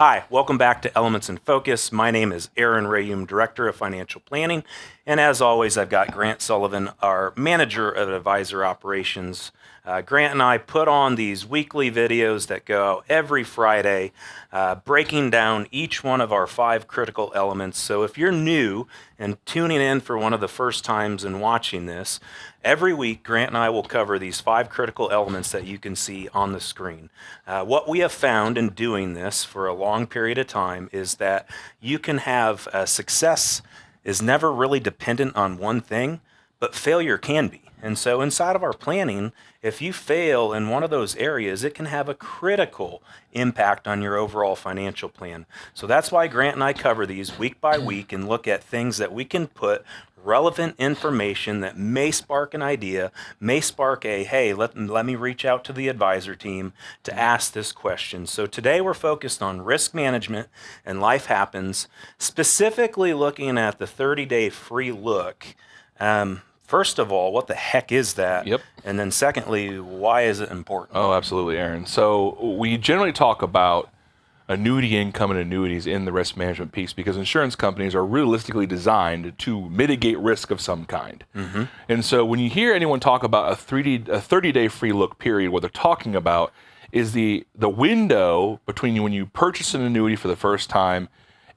Hi, welcome back to Elements in Focus. My name is Rheaume, Director of Financial Planning. And as always, I've got Grant Soliven, our Manager of Advisor Operations. Grant and I put on these weekly videos that go out every Friday, breaking down each one of our 5 critical elements. So if you're new and tuning in for one of the first times and watching this, every week Grant and I will cover these 5 critical elements that you can see on the screen. What we have found in doing this for a long period of time is that you can have success is never really dependent on one thing, but failure can be. And so inside of our planning, if you fail in one of those areas, it can have a critical impact on your overall financial plan. So that's why Grant and I cover these week by week and look at things that we can put relevant information that may spark an idea, may spark a, hey, let me reach out to the advisor team to ask this question. So today we're focused on risk management and life happens, specifically looking at the 30-day free look. First of all, what the heck is that? Yep. And then secondly, why is it important? Oh, absolutely, Aaron. So we generally talk about annuity income and annuities in the risk management piece because insurance companies are realistically designed to mitigate risk of some kind. Mm-hmm. And so when you hear anyone talk about a 30-day free look period, what they're talking about is the window between when you purchase an annuity for the first time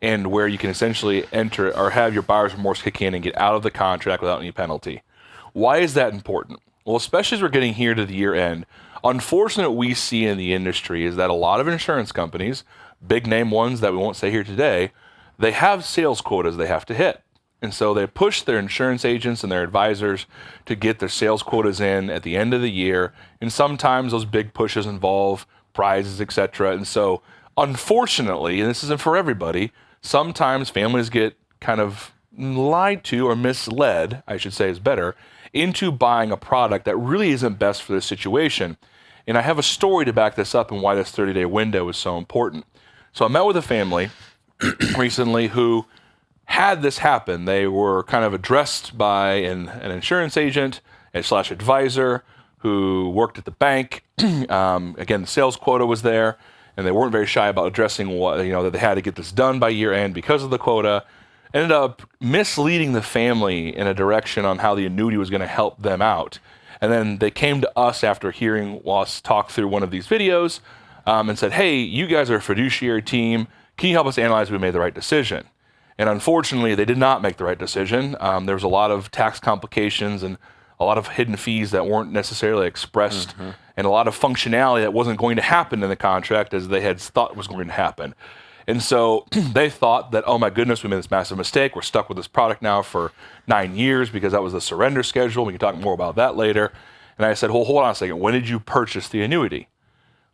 and where you can essentially enter or have your buyer's remorse kick in and get out of the contract without any penalty. Why is that important? Well, especially as we're getting here to the year end, unfortunately what we see in the industry is that a lot of insurance companies, big name ones that we won't say here today, they have sales quotas they have to hit. And so they push their insurance agents and their advisors to get their sales quotas in at the end of the year. And sometimes those big pushes involve prizes, etc. And so unfortunately, and this isn't for everybody, sometimes families get kind of lied to or misled, I should say is better, into buying a product that really isn't best for this situation. And I have a story to back this up and why this 30-day window is so important. So I met with a family recently who had this happen. They were kind of addressed by an insurance agent / advisor who worked at the bank. Again, the sales quota was there, and they weren't very shy about addressing that they had to get this done by year end because of the quota. Ended up misleading the family in a direction on how the annuity was going to help them out. And then they came to us after hearing us talk through one of these videos and said, hey, you guys are a fiduciary team. Can you help us analyze if we made the right decision? And unfortunately, they did not make the right decision. There was a lot of tax complications and a lot of hidden fees that weren't necessarily expressed, and a lot of functionality that wasn't going to happen in the contract as they had thought was going to happen. And so they thought that, oh my goodness, we made this massive mistake. We're stuck with this product now for 9 years because that was the surrender schedule. We can talk more about that later. And I said, well, hold on a second. When did you purchase the annuity?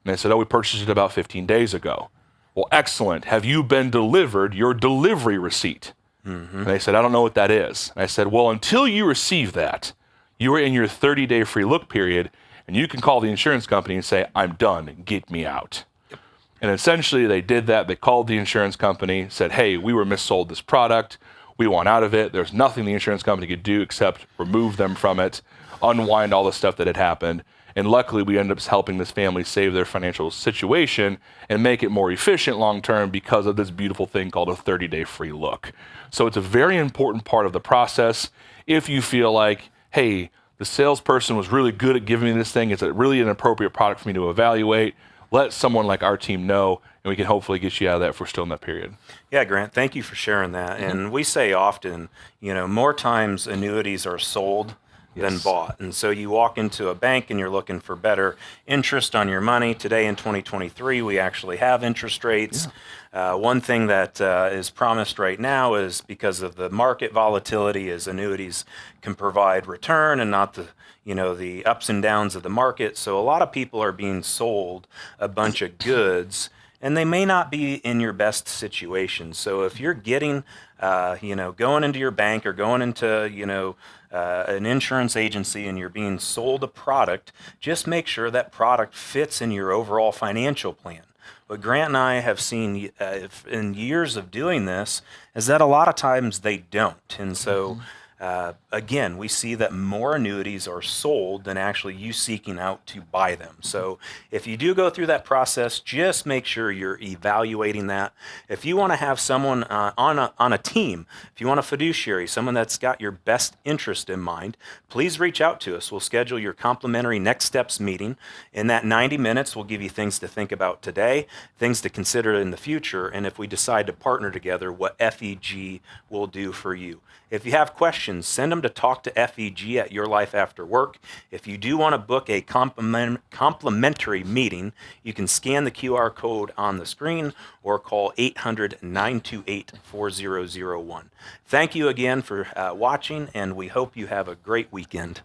And they said, oh, we purchased it about 15 days ago. Well, excellent. Have you been delivered your delivery receipt? And they said, I don't know what that is. And I said, well, until you receive that, you are in your 30-day free look period, and you can call the insurance company and say, I'm done. Get me out. And essentially they did that. They called the insurance company, said, hey, we were missold this product. We want out of it. There's nothing the insurance company could do except remove them from it, unwind all the stuff that had happened. And luckily we ended up helping this family save their financial situation and make it more efficient long term because of this beautiful thing called a 30-day free look. So it's a very important part of the process. If you feel like, hey, the salesperson was really good at giving me this thing, it's really an appropriate product for me to evaluate, let someone like our team know, and we can hopefully get you out of that if we're still in that period. Yeah, Grant, thank you for sharing that. And we say often, more times annuities are sold than bought. And so you walk into a bank and you're looking for better interest on your money. Today in 2023, we actually have interest rates. Yeah. One thing that is promised right now is because of the market volatility is annuities can provide return and not the ups and downs of the market. So a lot of people are being sold a bunch of goods, and they may not be in your best situation. So if you're getting, going into your bank or going into, an insurance agency and you're being sold a product, just make sure that product fits in your overall financial plan. What Grant and I have seen in years of doing this is that a lot of times they don't. And so Again, we see that more annuities are sold than actually you seeking out to buy them. So if you do go through that process, just make sure you're evaluating that. If you want to have someone on a team, if you want a fiduciary, someone that's got your best interest in mind, please reach out to us. We'll schedule your complimentary next steps meeting. In that 90 minutes, we'll give you things to think about today, things to consider in the future, and if we decide to partner together, what FEG will do for you. If you have questions, send them to talk to FEG at Your Life After Work. If you do want to book a complimentary meeting, you can scan the QR code on the screen or call 800-928-4001. Thank you again for watching, and we hope you have a great weekend.